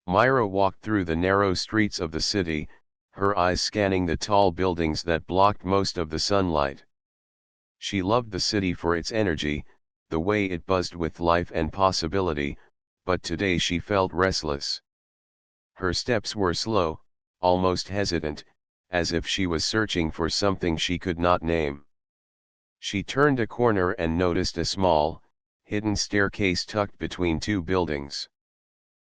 Myra walked through the narrow streets of the city, her eyes scanning the tall buildings that blocked most of the sunlight. She loved the city for its energy, the way it buzzed with life and possibility, but today she felt restless. Her steps were slow, almost hesitant, as if she was searching for something she could not name. She turned a corner and noticed a small, hidden staircase tucked between two buildings.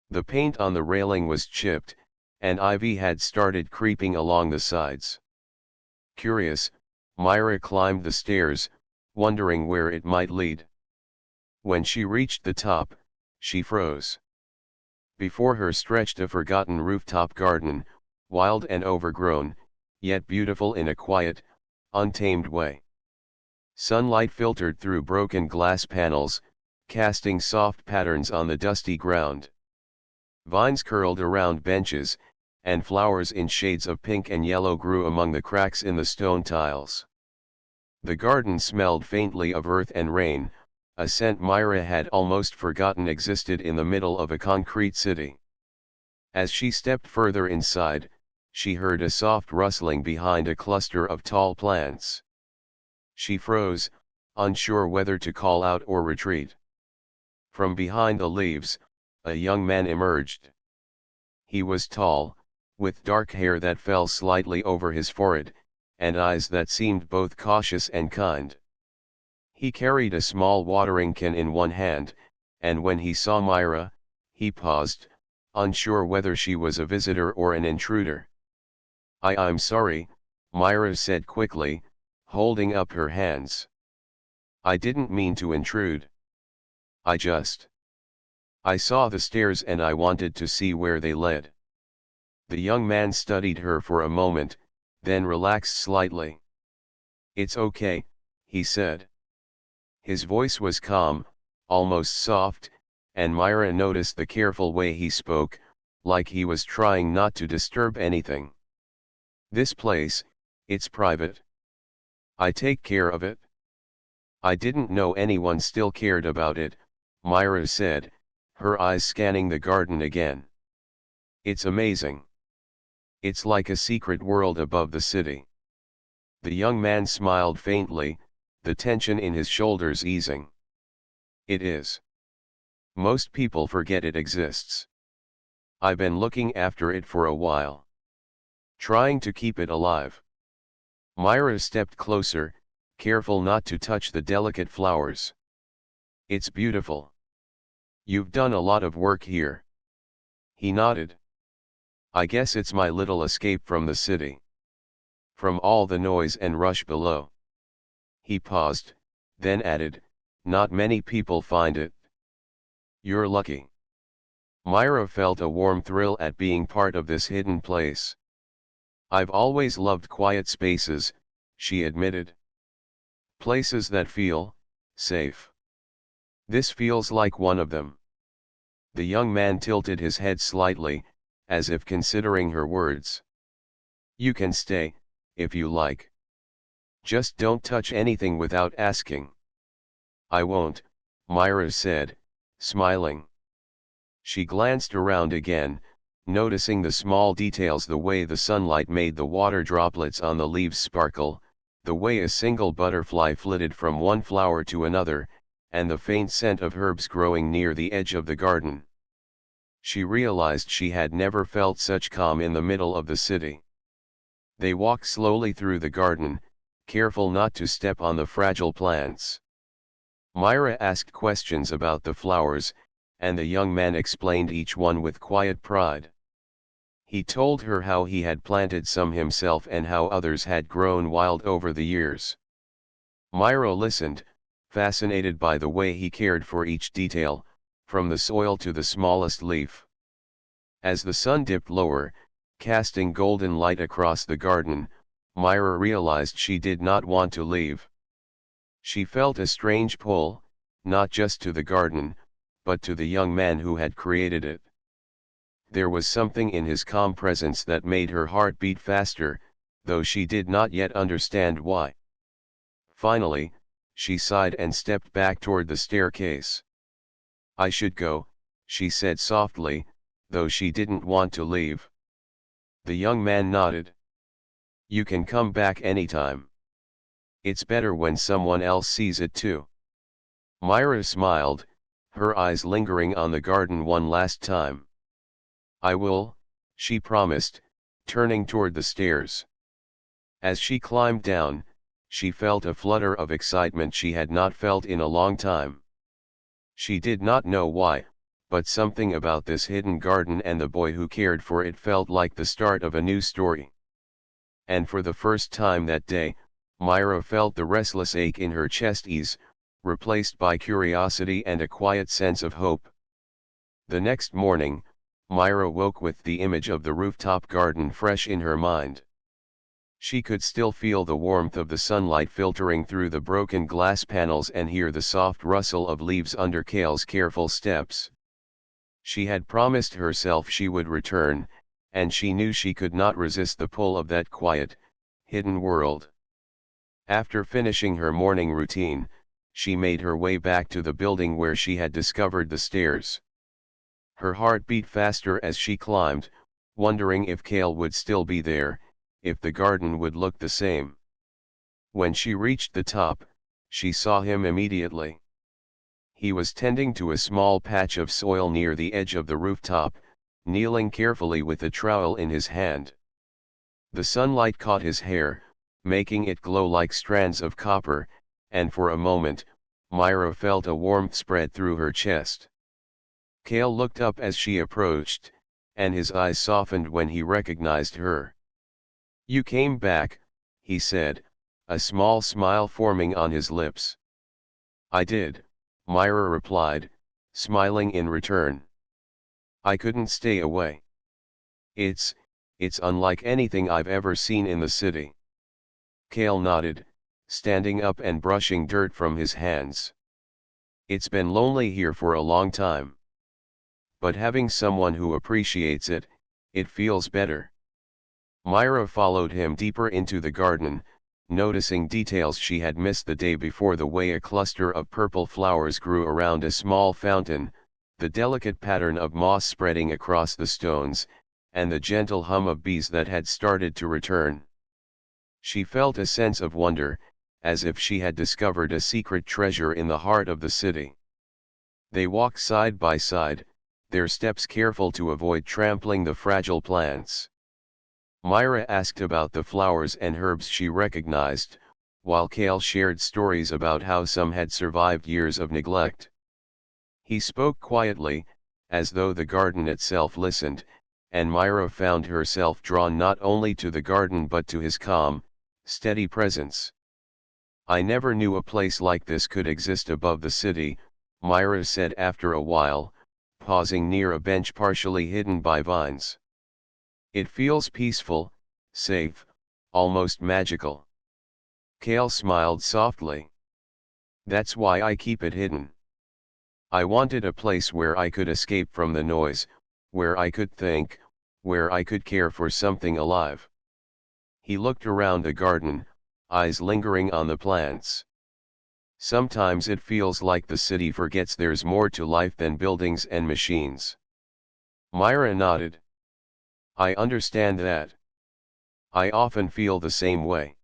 The paint on the railing was chipped, and ivy had started creeping along the sides. Curious, Myra climbed the stairs, wondering where it might lead. When she reached the top, she froze. Before her stretched a forgotten rooftop garden, wild and overgrown, yet beautiful in a quiet, untamed way. Sunlight filtered through broken glass panels, casting soft patterns on the dusty ground. Vines curled around benches, and flowers in shades of pink and yellow grew among the cracks in the stone tiles. The garden smelled faintly of earth and rain, a scent Myra had almost forgotten existed in the middle of a concrete city. As she stepped further inside, she heard a soft rustling behind a cluster of tall plants. She froze, unsure whether to call out or retreat. From behind the leaves, a young man emerged. He was tall, with dark hair that fell slightly over his forehead, and eyes that seemed both cautious and kind. He carried a small watering can in one hand, and when he saw Myra, he paused, unsure whether she was a visitor or an intruder. I'm sorry," Myra said quickly, holding up her hands. "I didn't mean to intrude. I saw the stairs and I wanted to see where they led." The young man studied her for a moment, then relaxed slightly. "It's okay," he said. His voice was calm, almost soft, and Myra noticed the careful way he spoke, like he was trying not to disturb anything. "This place, it's private. I take care of it." "I didn't know anyone still cared about it," Myra said, her eyes scanning the garden again. "It's amazing. It's like a secret world above the city." The young man smiled faintly, the tension in his shoulders easing. "It is. Most people forget it exists. I've been looking after it for a while. Trying to keep it alive." Myra stepped closer, careful not to touch the delicate flowers. "It's beautiful. You've done a lot of work here." He nodded. "I guess it's my little escape from the city. From all the noise and rush below." He paused, then added, "Not many people find it." "You're lucky." Myra felt a warm thrill at being part of this hidden place. "I've always loved quiet spaces," she admitted. "Places that feel safe. This feels like one of them." The young man tilted his head slightly, as if considering her words. "You can stay, if you like. Just don't touch anything without asking." "I won't," Myra said, smiling. She glanced around again, noticing the small details, the way the sunlight made the water droplets on the leaves sparkle, the way a single butterfly flitted from one flower to another, and the faint scent of herbs growing near the edge of the garden. She realized she had never felt such calm in the middle of the city. They walked slowly through the garden, careful not to step on the fragile plants. Myra asked questions about the flowers, and the young man explained each one with quiet pride. He told her how he had planted some himself and how others had grown wild over the years. Myra listened, fascinated by the way he cared for each detail, from the soil to the smallest leaf. As the sun dipped lower, casting golden light across the garden, Myra realized she did not want to leave. She felt a strange pull, not just to the garden, but to the young man who had created it. There was something in his calm presence that made her heart beat faster, though she did not yet understand why. Finally, she sighed and stepped back toward the staircase. "I should go," she said softly, though she didn't want to leave. The young man nodded. You can come back anytime. It's better when someone else sees it too. Myra smiled, her eyes lingering on the garden one last time. I will, she promised, turning toward the stairs. As she climbed down, she felt a flutter of excitement she had not felt in a long time. She did not know why, but something about this hidden garden and the boy who cared for it felt like the start of a new story. And for the first time that day, Myra felt the restless ache in her chest ease, replaced by curiosity and a quiet sense of hope. The next morning, Myra woke with the image of the rooftop garden fresh in her mind. She could still feel the warmth of the sunlight filtering through the broken glass panels and hear the soft rustle of leaves under Kale's careful steps. She had promised herself she would return, and she knew she could not resist the pull of that quiet, hidden world. After finishing her morning routine, she made her way back to the building where she had discovered the stairs. Her heart beat faster as she climbed, wondering if Kale would still be there, if the garden would look the same. When she reached the top, she saw him immediately. He was tending to a small patch of soil near the edge of the rooftop, kneeling carefully with a trowel in his hand. The sunlight caught his hair, making it glow like strands of copper, and for a moment, Myra felt a warmth spread through her chest. Kale looked up as she approached, and his eyes softened when he recognized her. You came back, he said, a small smile forming on his lips. I did, Myra replied, smiling in return. I couldn't stay away. It's unlike anything I've ever seen in the city. Kale nodded, standing up and brushing dirt from his hands. It's been lonely here for a long time. But having someone who appreciates it, it feels better. Myra followed him deeper into the garden, noticing details she had missed the day before, the way a cluster of purple flowers grew around a small fountain, the delicate pattern of moss spreading across the stones, and the gentle hum of bees that had started to return. She felt a sense of wonder, as if she had discovered a secret treasure in the heart of the city. They walked side by side, their steps careful to avoid trampling the fragile plants. Myra asked about the flowers and herbs she recognized, while Kale shared stories about how some had survived years of neglect. He spoke quietly, as though the garden itself listened, and Myra found herself drawn not only to the garden but to his calm, steady presence. I never knew a place like this could exist above the city, Myra said after a while, pausing near a bench partially hidden by vines. It feels peaceful, safe, almost magical. Kale smiled softly. That's why I keep it hidden. I wanted a place where I could escape from the noise, where I could think, where I could care for something alive. He looked around the garden, eyes lingering on the plants. Sometimes it feels like the city forgets there's more to life than buildings and machines. Myra nodded. I understand that. I often feel the same way.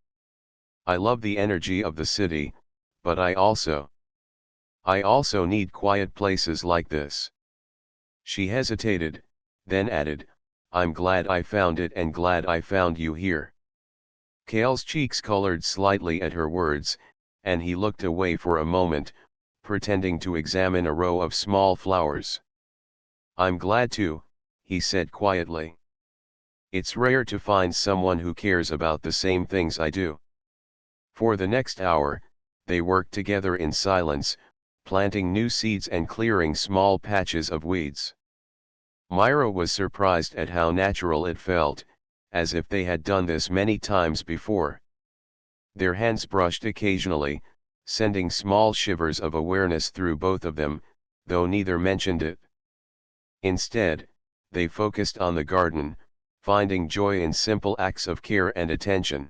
I love the energy of the city, but I also need quiet places like this. She hesitated, then added, I'm glad I found it and glad I found you here. Kale's cheeks colored slightly at her words, and he looked away for a moment, pretending to examine a row of small flowers. I'm glad too, he said quietly. It's rare to find someone who cares about the same things I do. For the next hour, they worked together in silence, planting new seeds and clearing small patches of weeds. Myra was surprised at how natural it felt, as if they had done this many times before. Their hands brushed occasionally, sending small shivers of awareness through both of them, though neither mentioned it. Instead, they focused on the garden, finding joy in simple acts of care and attention.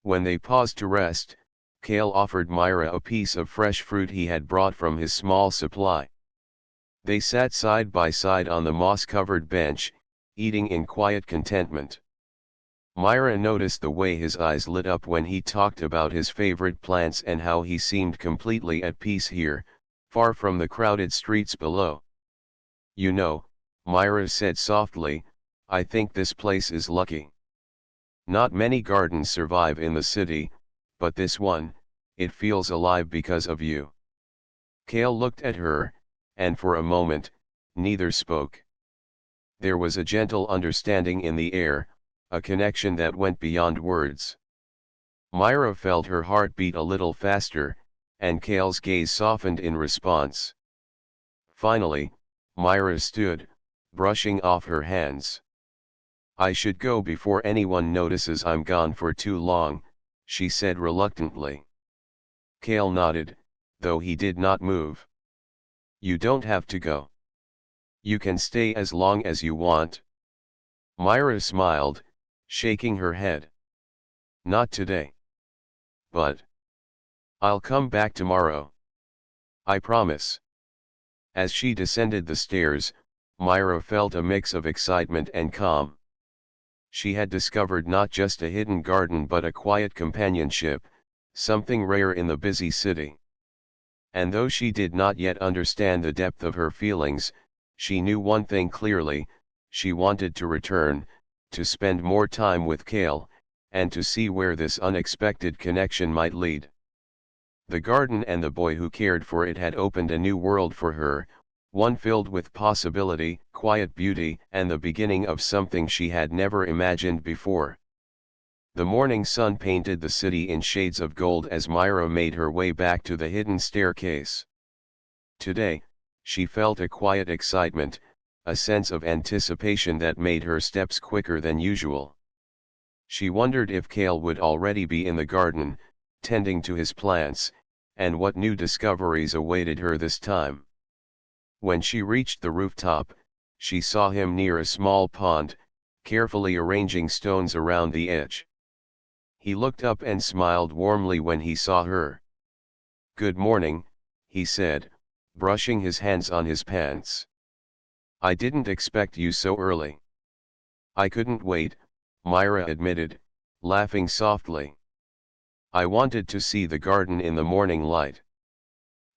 When they paused to rest, Kale offered Myra a piece of fresh fruit he had brought from his small supply. They sat side by side on the moss-covered bench, eating in quiet contentment. Myra noticed the way his eyes lit up when he talked about his favorite plants and how he seemed completely at peace here, far from the crowded streets below. "You know," Myra said softly, "I think this place is lucky. Not many gardens survive in the city, but this one, it feels alive because of you." Kale looked at her, and for a moment, neither spoke. There was a gentle understanding in the air, a connection that went beyond words. Myra felt her heart beat a little faster, and Kale's gaze softened in response. Finally, Myra stood, brushing off her hands. "I should go before anyone notices I'm gone for too long," she said reluctantly. Kale nodded, though he did not move. "You don't have to go. You can stay as long as you want." Myra smiled, shaking her head. "Not today. But I'll come back tomorrow. I promise." As she descended the stairs, Myra felt a mix of excitement and calm. She had discovered not just a hidden garden but a quiet companionship, something rare in the busy city. And though she did not yet understand the depth of her feelings, she knew one thing clearly: she wanted to return, to spend more time with Kale, and to see where this unexpected connection might lead. The garden and the boy who cared for it had opened a new world for her, one filled with possibility, quiet beauty, and the beginning of something she had never imagined before. The morning sun painted the city in shades of gold as Myra made her way back to the hidden staircase. Today, she felt a quiet excitement, a sense of anticipation that made her steps quicker than usual. She wondered if Kale would already be in the garden, tending to his plants, and what new discoveries awaited her this time. When she reached the rooftop, she saw him near a small pond, carefully arranging stones around the edge. He looked up and smiled warmly when he saw her. "Good morning," he said, brushing his hands on his pants. "I didn't expect you so early." "I couldn't wait," Myra admitted, laughing softly. "I wanted to see the garden in the morning light."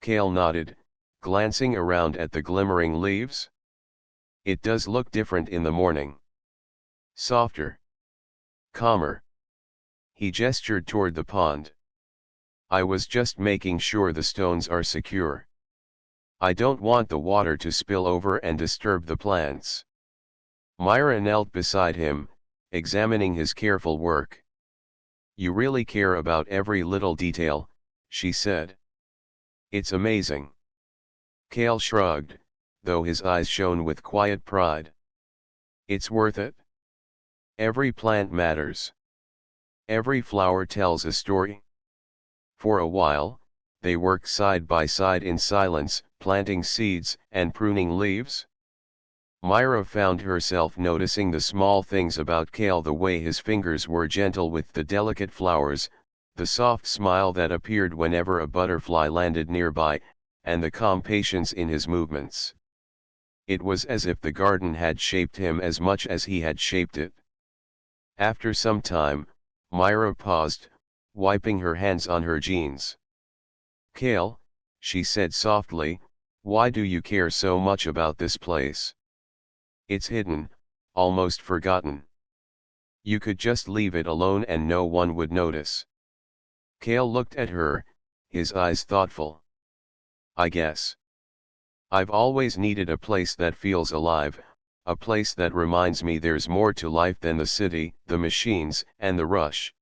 Kale nodded, glancing around at the glimmering leaves. "It does look different in the morning. Softer. Calmer." He gestured toward the pond. "I was just making sure the stones are secure. I don't want the water to spill over and disturb the plants." Myra knelt beside him, examining his careful work. "You really care about every little detail," she said. "It's amazing." Kale shrugged, though his eyes shone with quiet pride. "It's worth it. Every plant matters. Every flower tells a story." For a while, they worked side by side in silence, planting seeds and pruning leaves. Myra found herself noticing the small things about Kale: the way his fingers were gentle with the delicate flowers, the soft smile that appeared whenever a butterfly landed nearby, and the calm patience in his movements. It was as if the garden had shaped him as much as he had shaped it. After some time, Myra paused, wiping her hands on her jeans. "Kale," she said softly, "why do you care so much about this place? It's hidden, almost forgotten. You could just leave it alone and no one would notice." Kale looked at her, his eyes thoughtful. "I guess I've always needed a place that feels alive, a place that reminds me there's more to life than the city, the machines, and the rush.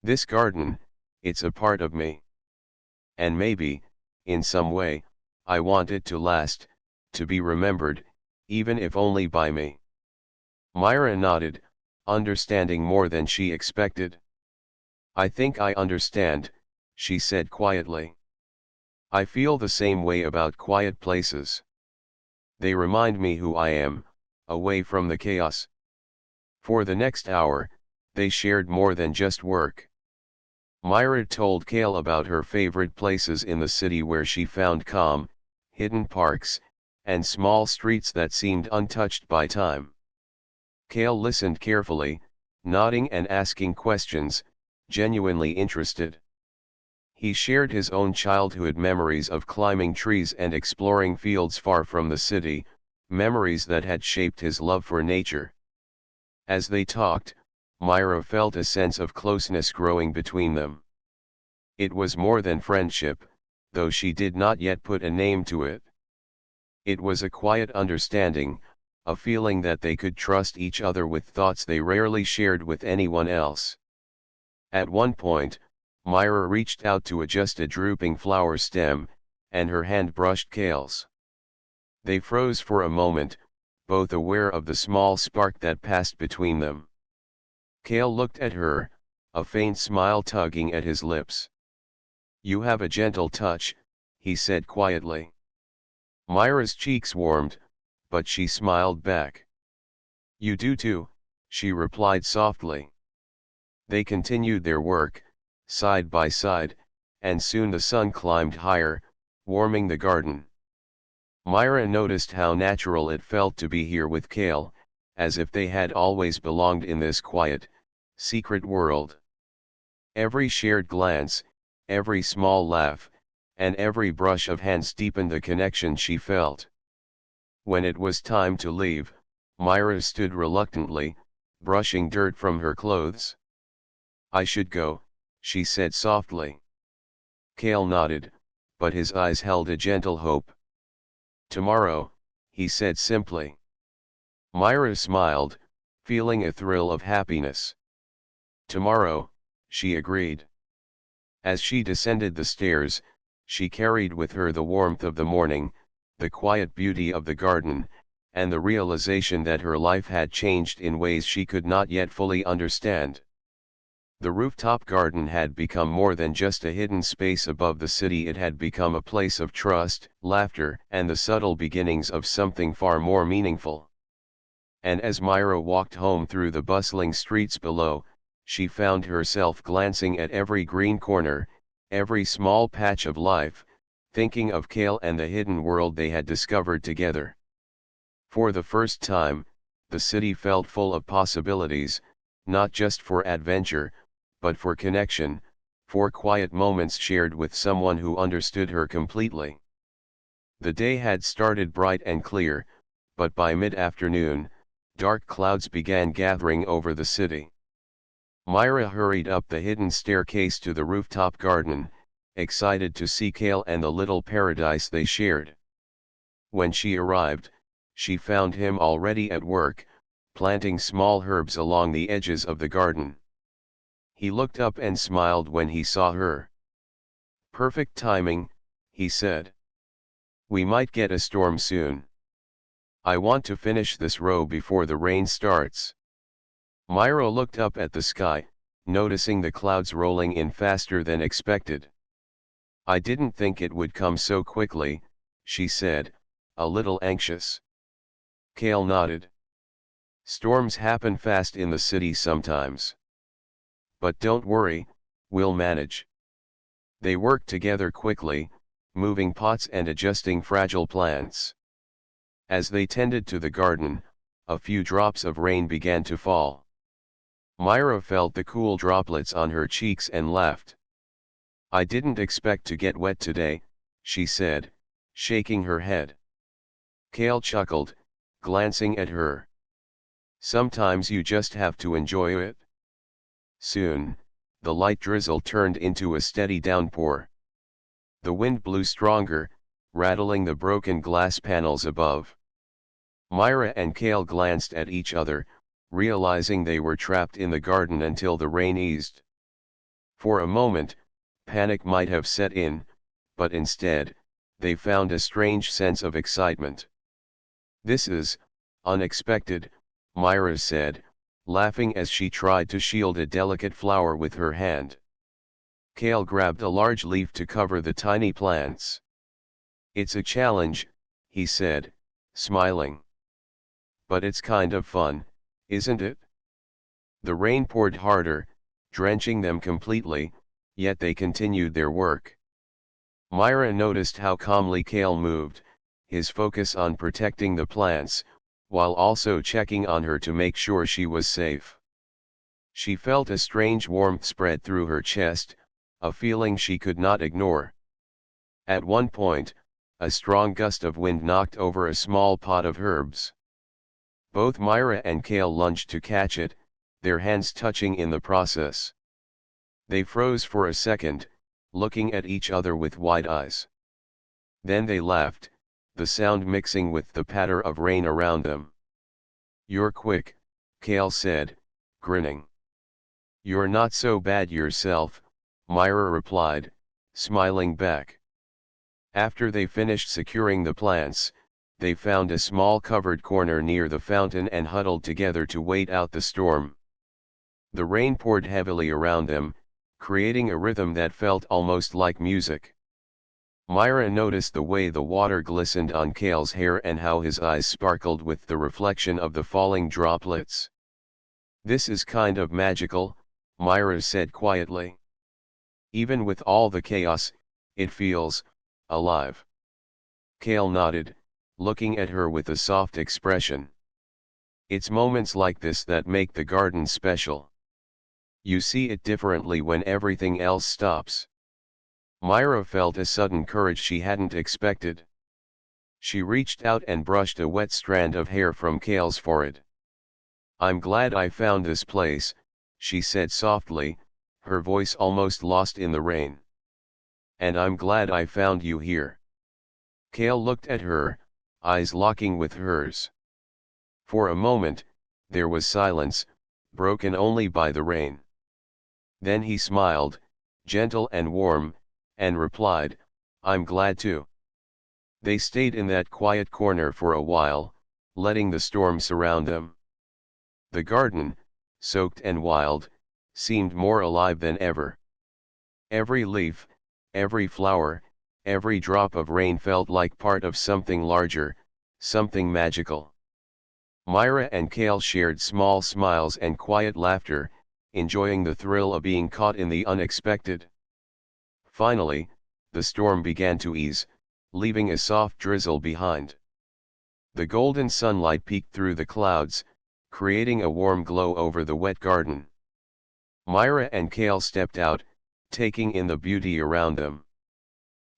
This garden, it's a part of me. And maybe, in some way, I want it to last, to be remembered, even if only by me." Myra nodded, understanding more than she expected. "I think I understand," she said quietly. "I feel the same way about quiet places. They remind me who I am, away from the chaos." For the next hour, they shared more than just work. Myra told Kale about her favorite places in the city where she found calm, hidden parks, and small streets that seemed untouched by time. Kale listened carefully, nodding and asking questions, genuinely interested. He shared his own childhood memories of climbing trees and exploring fields far from the city, memories that had shaped his love for nature. As they talked, Myra felt a sense of closeness growing between them. It was more than friendship, though she did not yet put a name to it. It was a quiet understanding, a feeling that they could trust each other with thoughts they rarely shared with anyone else. At one point, Myra reached out to adjust a drooping flower stem, and her hand brushed Kale's. They froze for a moment, both aware of the small spark that passed between them. Kale looked at her, a faint smile tugging at his lips. "You have a gentle touch," he said quietly. Myra's cheeks warmed, but she smiled back. "You do too," she replied softly. They continued their work, side by side, and soon the sun climbed higher, warming the garden. Myra noticed how natural it felt to be here with Kale, as if they had always belonged in this quiet, secret world. Every shared glance, every small laugh, and every brush of hands deepened the connection she felt. When it was time to leave, Myra stood reluctantly, brushing dirt from her clothes. "I should go," she said softly. Kale nodded, but his eyes held a gentle hope. "Tomorrow," he said simply. Myra smiled, feeling a thrill of happiness. "Tomorrow," she agreed. As she descended the stairs, she carried with her the warmth of the morning, the quiet beauty of the garden, and the realization that her life had changed in ways she could not yet fully understand. The rooftop garden had become more than just a hidden space above the city. It had become a place of trust, laughter, and the subtle beginnings of something far more meaningful. And as Myra walked home through the bustling streets below, she found herself glancing at every green corner, every small patch of life, thinking of Kale and the hidden world they had discovered together. For the first time, the city felt full of possibilities, not just for adventure, but for connection, for quiet moments shared with someone who understood her completely. The day had started bright and clear, but by mid-afternoon, dark clouds began gathering over the city. Myra hurried up the hidden staircase to the rooftop garden, excited to see Kale and the little paradise they shared. When she arrived, she found him already at work, planting small herbs along the edges of the garden. He looked up and smiled when he saw her. "Perfect timing," he said. "We might get a storm soon. I want to finish this row before the rain starts." Myra looked up at the sky, noticing the clouds rolling in faster than expected. "I didn't think it would come so quickly," she said, a little anxious. Kale nodded. "Storms happen fast in the city sometimes. But don't worry, we'll manage." They worked together quickly, moving pots and adjusting fragile plants. As they tended to the garden, a few drops of rain began to fall. Myra felt the cool droplets on her cheeks and laughed. "I didn't expect to get wet today," she said, shaking her head. Kale chuckled, glancing at her. "Sometimes you just have to enjoy it." Soon, the light drizzle turned into a steady downpour. The wind blew stronger, rattling the broken glass panels above. Myra and Kale glanced at each other, realizing they were trapped in the garden until the rain eased. For a moment, panic might have set in, but instead, they found a strange sense of excitement. "This is unexpected," Myra said, laughing as she tried to shield a delicate flower with her hand. Kale grabbed a large leaf to cover the tiny plants. "It's a challenge," he said, smiling. "But it's kind of fun, isn't it?" The rain poured harder, drenching them completely, yet they continued their work. Myra noticed how calmly Kale moved, his focus on protecting the plants, while also checking on her to make sure she was safe. She felt a strange warmth spread through her chest, a feeling she could not ignore. At one point, a strong gust of wind knocked over a small pot of herbs. Both Myra and Kale lunged to catch it, their hands touching in the process. They froze for a second, looking at each other with wide eyes. Then they laughed, the sound mixing with the patter of rain around them. "You're quick," Kale said, grinning. "You're not so bad yourself," Myra replied, smiling back. After they finished securing the plants, they found a small covered corner near the fountain and huddled together to wait out the storm. The rain poured heavily around them, creating a rhythm that felt almost like music. Myra noticed the way the water glistened on Kale's hair and how his eyes sparkled with the reflection of the falling droplets. "This is kind of magical," Myra said quietly. "Even with all the chaos, it feels alive." Kale nodded, looking at her with a soft expression. "It's moments like this that make the garden special. You see it differently when everything else stops." Myra felt a sudden courage she hadn't expected. She reached out and brushed a wet strand of hair from Kale's forehead. "I'm glad I found this place," she said softly, her voice almost lost in the rain. "And I'm glad I found you here." Kale looked at her, eyes locking with hers. For a moment, there was silence, broken only by the rain. Then he smiled, gentle and warm, and replied, "I'm glad too." They stayed in that quiet corner for a while, letting the storm surround them. The garden, soaked and wild, seemed more alive than ever. Every leaf, every flower, every drop of rain felt like part of something larger, something magical. Myra and Kale shared small smiles and quiet laughter, enjoying the thrill of being caught in the unexpected. Finally, the storm began to ease, leaving a soft drizzle behind. The golden sunlight peeked through the clouds, creating a warm glow over the wet garden. Myra and Kale stepped out, taking in the beauty around them.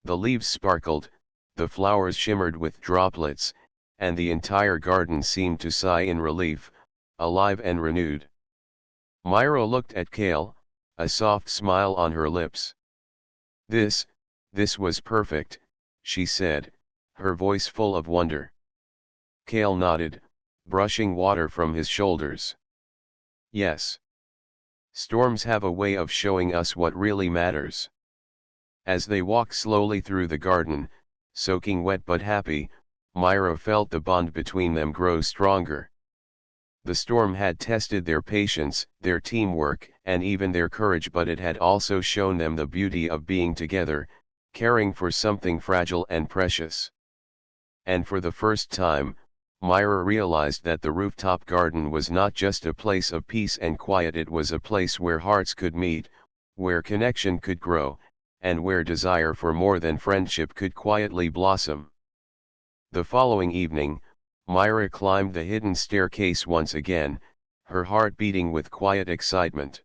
The leaves sparkled, the flowers shimmered with droplets, and the entire garden seemed to sigh in relief, alive and renewed. Myra looked at Kale, a soft smile on her lips. This was perfect," she said, her voice full of wonder. Kale nodded, brushing water from his shoulders. "Yes. Storms have a way of showing us what really matters." As they walked slowly through the garden, soaking wet but happy, Myra felt the bond between them grow stronger. The storm had tested their patience, their teamwork, and even their courage, but it had also shown them the beauty of being together, caring for something fragile and precious. And for the first time, Myra realized that the rooftop garden was not just a place of peace and quiet, it was a place where hearts could meet, where connection could grow, and where desire for more than friendship could quietly blossom. The following evening, Myra climbed the hidden staircase once again, her heart beating with quiet excitement.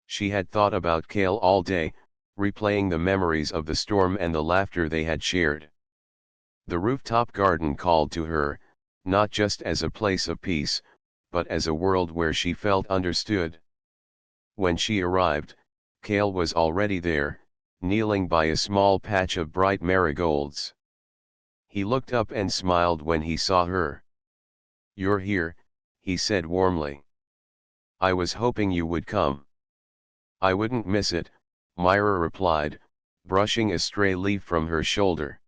She had thought about Kale all day, replaying the memories of the storm and the laughter they had shared. The rooftop garden called to her, not just as a place of peace, but as a world where she felt understood. When she arrived, Kale was already there, kneeling by a small patch of bright marigolds. He looked up and smiled when he saw her. "You're here," he said warmly. "I was hoping you would come." "I wouldn't miss it," Myra replied, brushing a stray leaf from her shoulder.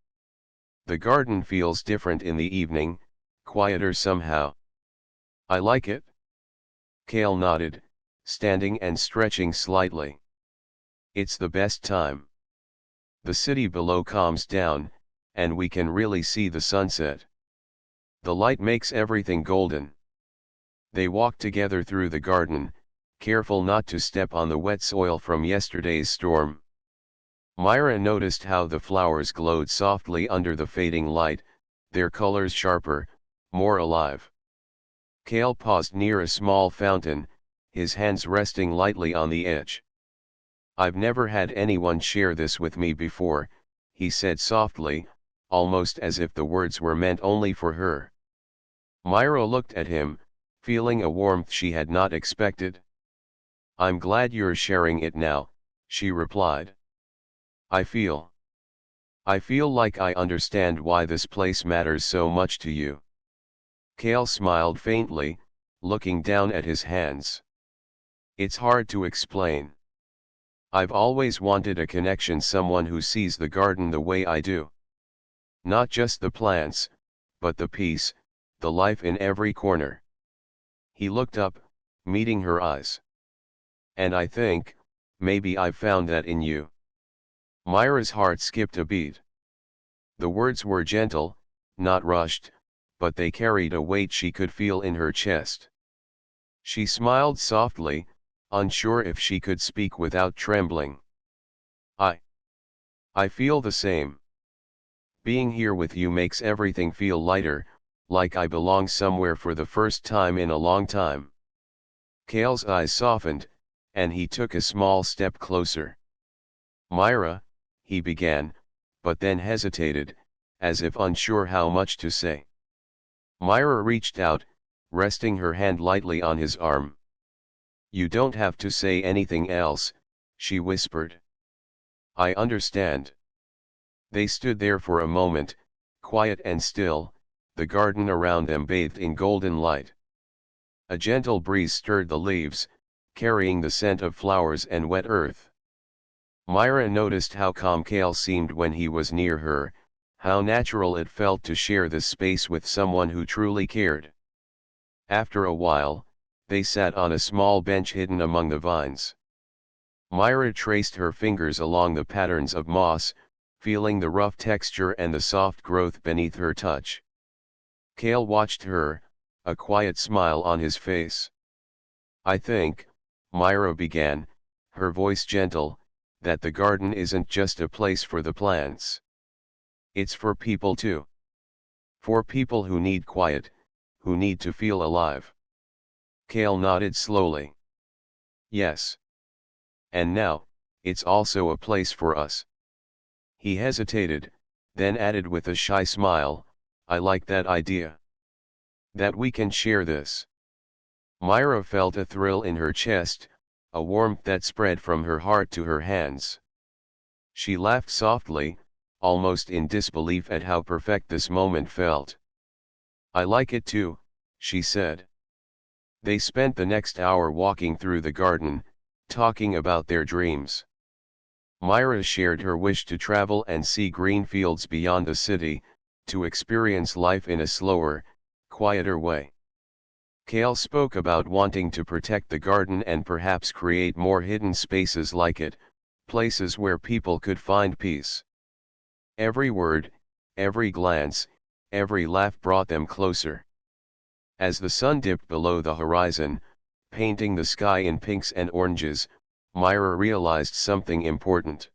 "The garden feels different in the evening, quieter somehow." "I like it." Kale nodded, standing and stretching slightly. "It's the best time. The city below calms down, and we can really see the sunset. The light makes everything golden." They walked together through the garden, careful not to step on the wet soil from yesterday's storm. Myra noticed how the flowers glowed softly under the fading light, their colors sharper, more alive. Kale paused near a small fountain, his hands resting lightly on the edge. "I've never had anyone share this with me before," he said softly, almost as if the words were meant only for her. Myra looked at him, feeling a warmth she had not expected. "I'm glad you're sharing it now," she replied. I feel like I understand why this place matters so much to you." Kale smiled faintly, looking down at his hands. "It's hard to explain. I've always wanted a connection, someone who sees the garden the way I do. Not just the plants, but the peace, the life in every corner." He looked up, meeting her eyes. "And I think, maybe I've found that in you." Myra's heart skipped a beat. The words were gentle, not rushed, but they carried a weight she could feel in her chest. She smiled softly, unsure if she could speak without trembling. I feel the same. Being here with you makes everything feel lighter, like I belong somewhere for the first time in a long time." Kale's eyes softened, and he took a small step closer. "Myra," he began, but then hesitated, as if unsure how much to say. Myra reached out, resting her hand lightly on his arm. "You don't have to say anything else," she whispered. "I understand." They stood there for a moment, quiet and still, the garden around them bathed in golden light. A gentle breeze stirred the leaves, carrying the scent of flowers and wet earth. Myra noticed how calm Kale seemed when he was near her, how natural it felt to share this space with someone who truly cared. After a while, they sat on a small bench hidden among the vines. Myra traced her fingers along the patterns of moss, feeling the rough texture and the soft growth beneath her touch. Kale watched her, a quiet smile on his face. "I think," Myra began, her voice gentle, "that the garden isn't just a place for the plants. It's for people too. For people who need quiet, who need to feel alive." Kale nodded slowly. "Yes. And now, it's also a place for us." He hesitated, then added with a shy smile, "I like that idea. That we can share this." Myra felt a thrill in her chest, a warmth that spread from her heart to her hands. She laughed softly, almost in disbelief at how perfect this moment felt. "I like it too," she said. They spent the next hour walking through the garden, talking about their dreams. Myra shared her wish to travel and see green fields beyond the city, to experience life in a slower, quieter way. Kale spoke about wanting to protect the garden and perhaps create more hidden spaces like it, places where people could find peace. Every word, every glance, every laugh brought them closer. As the sun dipped below the horizon, painting the sky in pinks and oranges, Myra realized something important.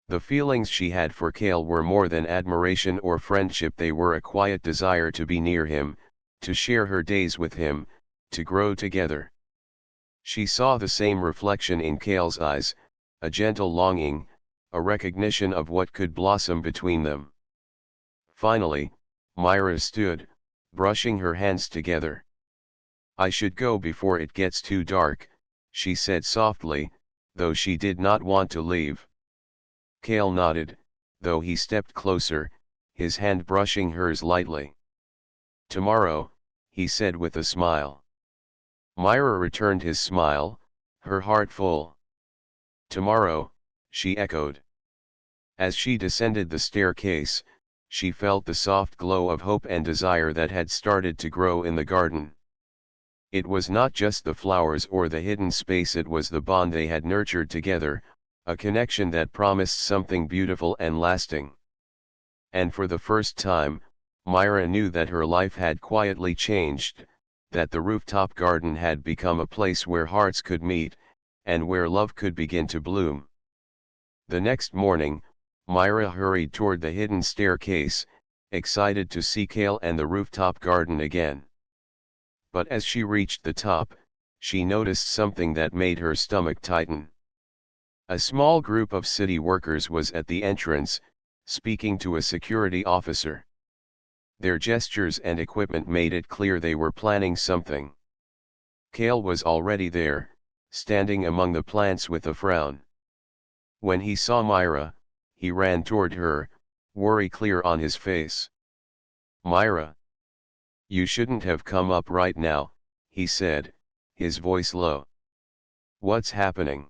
The feelings she had for Kale were more than admiration or friendship, they were a quiet desire to be near him, to share her days with him, to grow together. She saw the same reflection in Kale's eyes, a gentle longing, a recognition of what could blossom between them. Finally, Myra stood, brushing her hands together. "I should go before it gets too dark," she said softly, though she did not want to leave. Kale nodded, though he stepped closer, his hand brushing hers lightly. "Tomorrow," he said with a smile. Myra returned his smile, her heart full. "Tomorrow," she echoed. As she descended the staircase, she felt the soft glow of hope and desire that had started to grow in the garden. It was not just the flowers or the hidden space, it was the bond they had nurtured together, a connection that promised something beautiful and lasting. And for the first time, Myra knew that her life had quietly changed, that the rooftop garden had become a place where hearts could meet, and where love could begin to bloom. The next morning, Myra hurried toward the hidden staircase, excited to see Kale and the rooftop garden again. But as she reached the top, she noticed something that made her stomach tighten. A small group of city workers was at the entrance, speaking to a security officer. Their gestures and equipment made it clear they were planning something. Kale was already there, standing among the plants with a frown. When he saw Myra, he ran toward her, worry clear on his face. "Myra, you shouldn't have come up right now," he said, his voice low. "What's happening?"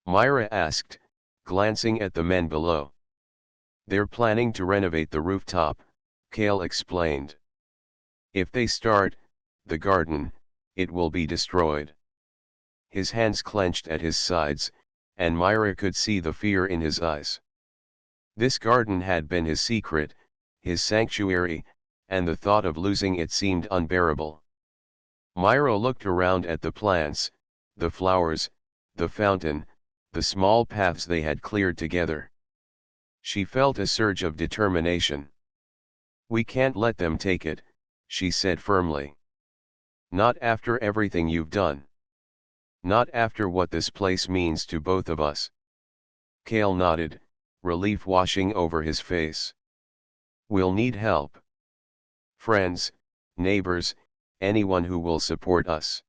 Myra asked, glancing at the men below. "They're planning to renovate the rooftop," Kale explained. "If they start the garden, it will be destroyed." His hands clenched at his sides, and Myra could see the fear in his eyes. This garden had been his secret, his sanctuary, and the thought of losing it seemed unbearable. Myra looked around at the plants, the flowers, the fountain, the small paths they had cleared together. She felt a surge of determination. "We can't let them take it," she said firmly. "Not after everything you've done. Not after what this place means to both of us." Kale nodded, relief washing over his face. "We'll need help. Friends, neighbors, anyone who will support us.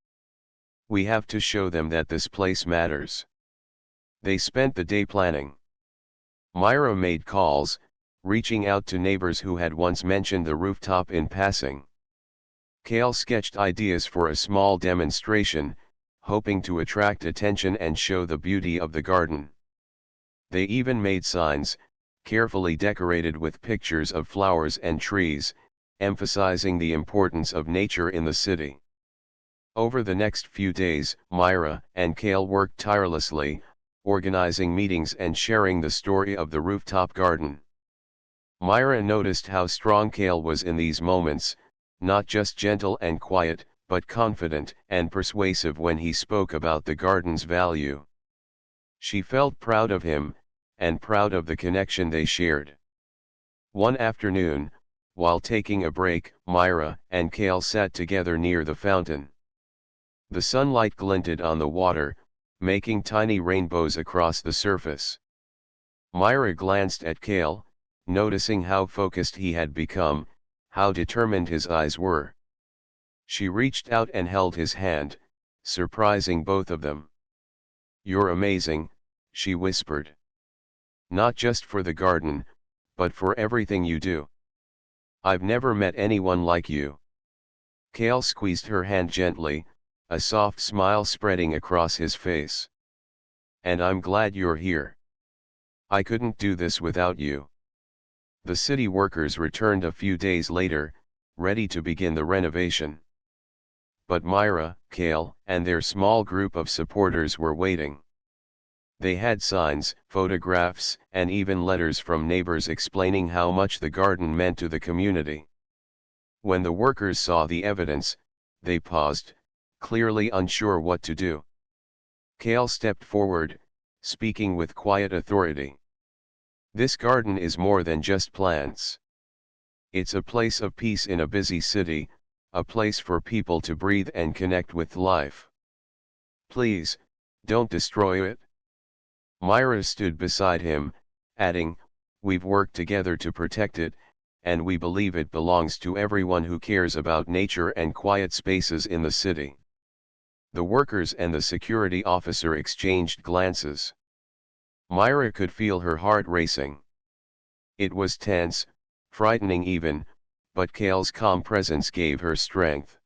We have to show them that this place matters." They spent the day planning. Myra made calls, reaching out to neighbors who had once mentioned the rooftop in passing. Kale sketched ideas for a small demonstration, hoping to attract attention and show the beauty of the garden. They even made signs, carefully decorated with pictures of flowers and trees, emphasizing the importance of nature in the city. Over the next few days, Myra and Kale worked tirelessly, organizing meetings and sharing the story of the rooftop garden. Myra noticed how strong Kale was in these moments, not just gentle and quiet, but confident and persuasive when he spoke about the garden's value. She felt proud of him, and proud of the connection they shared. One afternoon, while taking a break, Myra and Kale sat together near the fountain. The sunlight glinted on the water, making tiny rainbows across the surface. Myra glanced at Kale, noticing how focused he had become, how determined his eyes were. She reached out and held his hand, surprising both of them. "You're amazing," she whispered. "Not just for the garden, but for everything you do. I've never met anyone like you." Kale squeezed her hand gently, a soft smile spreading across his face. "And I'm glad you're here. I couldn't do this without you." The city workers returned a few days later, ready to begin the renovation. But Myra, Kale, and their small group of supporters were waiting. They had signs, photographs, and even letters from neighbors explaining how much the garden meant to the community. When the workers saw the evidence, they paused, clearly unsure what to do. Kale stepped forward, speaking with quiet authority. "This garden is more than just plants. It's a place of peace in a busy city, a place for people to breathe and connect with life. Please, don't destroy it." Myra stood beside him, adding, "We've worked together to protect it, and we believe it belongs to everyone who cares about nature and quiet spaces in the city." The workers and the security officer exchanged glances. Myra could feel her heart racing. It was tense, frightening even, but Kale's calm presence gave her strength.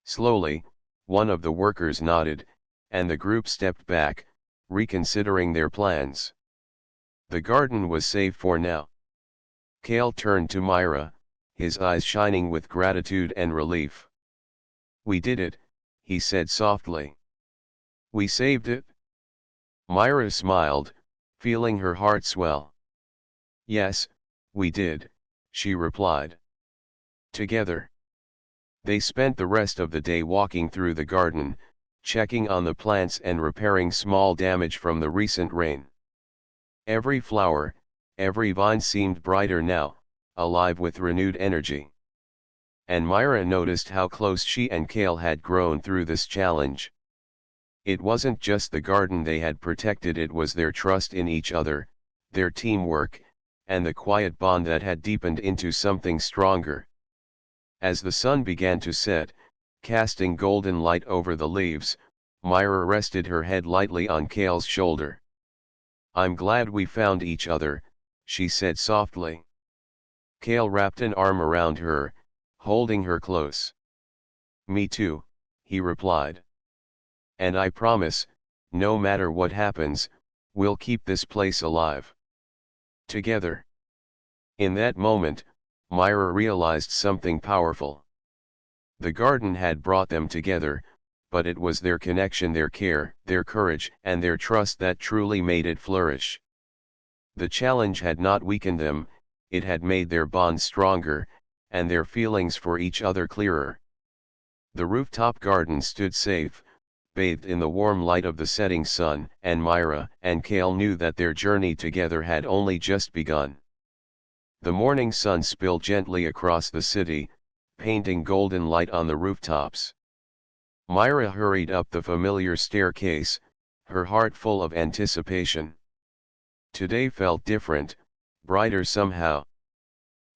Slowly, one of the workers nodded, and the group stepped back, reconsidering their plans. The garden was safe for now. Kale turned to Myra, his eyes shining with gratitude and relief. "We did it," he said softly. "We saved it." Myra smiled, feeling her heart swell. "Yes, we did," she replied. "Together." They spent the rest of the day walking through the garden, checking on the plants and repairing small damage from the recent rain. Every flower, every vine seemed brighter now, alive with renewed energy. And Myra noticed how close she and Kale had grown through this challenge. It wasn't just the garden they had protected, it was their trust in each other, their teamwork, and the quiet bond that had deepened into something stronger. As the sun began to set, casting golden light over the leaves, Myra rested her head lightly on Kale's shoulder. "I'm glad we found each other," she said softly. Kale wrapped an arm around her, holding her close. "Me too," he replied. "And I promise, no matter what happens, we'll keep this place alive. Together." In that moment, Myra realized something powerful. The garden had brought them together, but it was their connection, their care, their courage, and their trust that truly made it flourish. The challenge had not weakened them, it had made their bond stronger, and their feelings for each other clearer. The rooftop garden stood safe, bathed in the warm light of the setting sun, and Myra and Kale knew that their journey together had only just begun. The morning sun spilled gently across the city, painting golden light on the rooftops. Myra hurried up the familiar staircase, her heart full of anticipation. Today felt different, brighter somehow.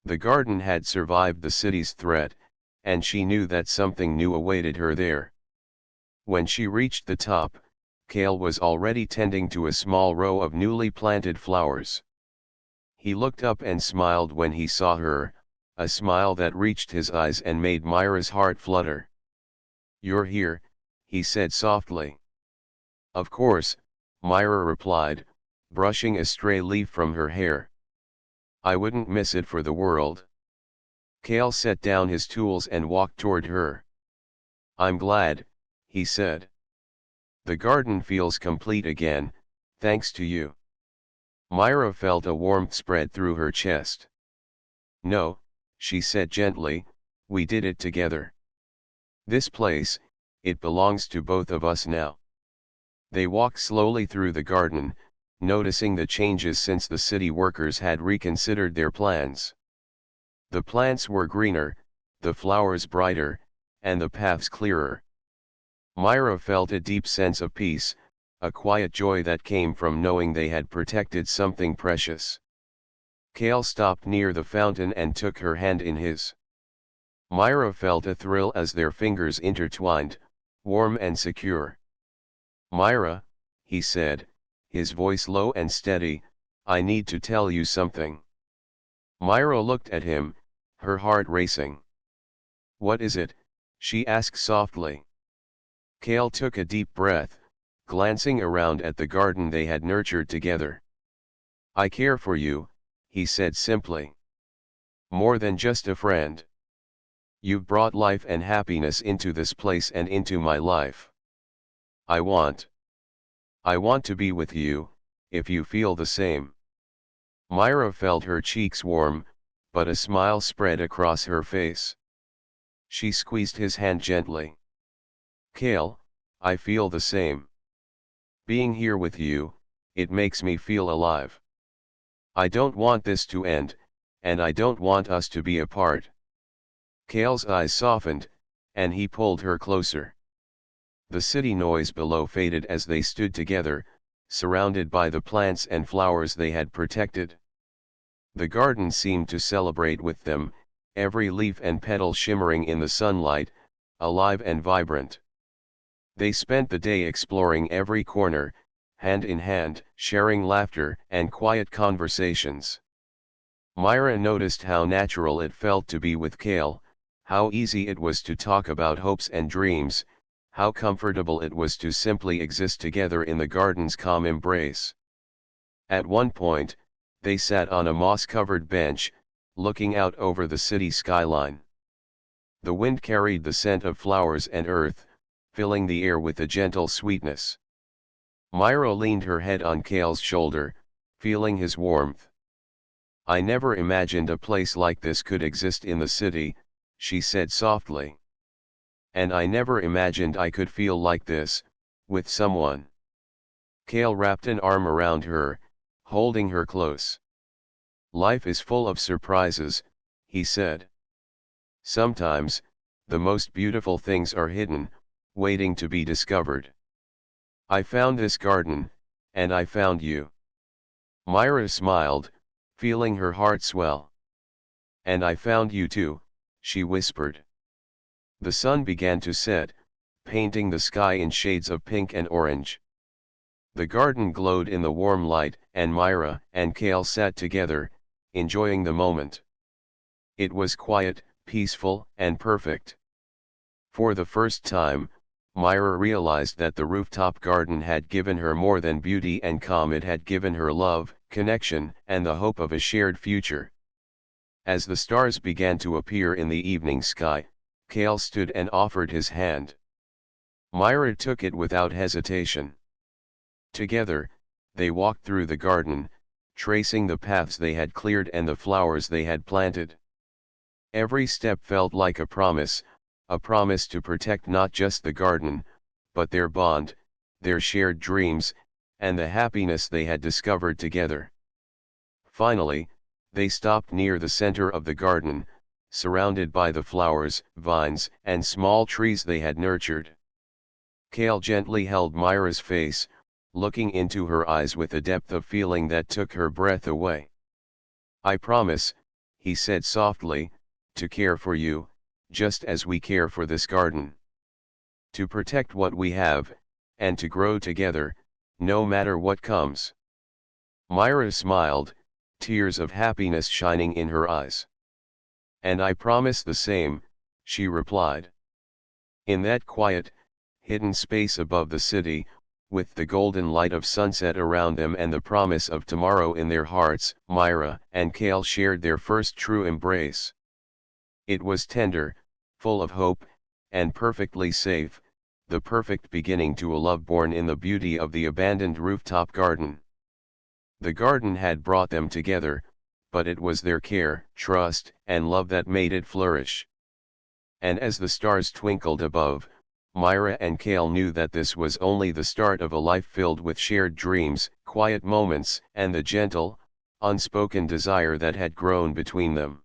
The garden had survived the city's threat, and she knew that something new awaited her there. When she reached the top, Kale was already tending to a small row of newly planted flowers. He looked up and smiled when he saw her, a smile that reached his eyes and made Myra's heart flutter. "You're here," he said softly. "Of course," Myra replied, brushing a stray leaf from her hair. "I wouldn't miss it for the world." Kale set down his tools and walked toward her. "I'm glad," he said. "The garden feels complete again, thanks to you." Myra felt a warmth spread through her chest. "No," she said gently, "we did it together. This place, it belongs to both of us now." They walked slowly through the garden, noticing the changes since the city workers had reconsidered their plans. The plants were greener, the flowers brighter, and the paths clearer. Myra felt a deep sense of peace, a quiet joy that came from knowing they had protected something precious. Kale stopped near the fountain and took her hand in his. Myra felt a thrill as their fingers intertwined, warm and secure. "Myra," he said, his voice low and steady, "I need to tell you something." Myra looked at him, her heart racing. "What is it?" she asked softly. Kale took a deep breath, glancing around at the garden they had nurtured together. "I care for you," he said simply. "More than just a friend. You've brought life and happiness into this place and into my life. I want to be with you, if you feel the same." Myra felt her cheeks warm, but a smile spread across her face. She squeezed his hand gently. "Kale, I feel the same. Being here with you, it makes me feel alive. I don't want this to end, and I don't want us to be apart." Kale's eyes softened, and he pulled her closer. The city noise below faded as they stood together, surrounded by the plants and flowers they had protected. The garden seemed to celebrate with them, every leaf and petal shimmering in the sunlight, alive and vibrant. They spent the day exploring every corner, hand in hand, sharing laughter and quiet conversations. Myra noticed how natural it felt to be with Kale, how easy it was to talk about hopes and dreams, how comfortable it was to simply exist together in the garden's calm embrace. At one point, they sat on a moss-covered bench, looking out over the city skyline. The wind carried the scent of flowers and earth, filling the air with a gentle sweetness. Myra leaned her head on Kale's shoulder, feeling his warmth. "I never imagined a place like this could exist in the city," she said softly. "And I never imagined I could feel like this, with someone." Kale wrapped an arm around her, holding her close. "Life is full of surprises," he said. Sometimes, the most beautiful things are hidden, waiting to be discovered. I found this garden, and I found you. Myra smiled, feeling her heart swell. And I found you too, she whispered. The sun began to set, painting the sky in shades of pink and orange. The garden glowed in the warm light, and Myra and Kale sat together, enjoying the moment. It was quiet, peaceful, and perfect. For the first time, Myra realized that the rooftop garden had given her more than beauty and calm. It had given her love, connection, and the hope of a shared future. As the stars began to appear in the evening sky, Kale stood and offered his hand. Myra took it without hesitation. Together, they walked through the garden, tracing the paths they had cleared and the flowers they had planted. Every step felt like a promise to protect not just the garden, but their bond, their shared dreams, and the happiness they had discovered together. Finally, they stopped near the center of the garden, surrounded by the flowers, vines, and small trees they had nurtured. Kale gently held Myra's face, looking into her eyes with a depth of feeling that took her breath away. I promise, he said softly, to care for you, just as we care for this garden. To protect what we have, and to grow together, no matter what comes. Myra smiled, tears of happiness shining in her eyes. And I promise the same, she replied. In that quiet, hidden space above the city, with the golden light of sunset around them and the promise of tomorrow in their hearts, Myra and Kale shared their first true embrace. It was tender, full of hope, and perfectly safe, the perfect beginning to a love born in the beauty of the abandoned rooftop garden. The garden had brought them together, but it was their care, trust, and love that made it flourish. And as the stars twinkled above, Myra and Kale knew that this was only the start of a life filled with shared dreams, quiet moments, and the gentle, unspoken desire that had grown between them.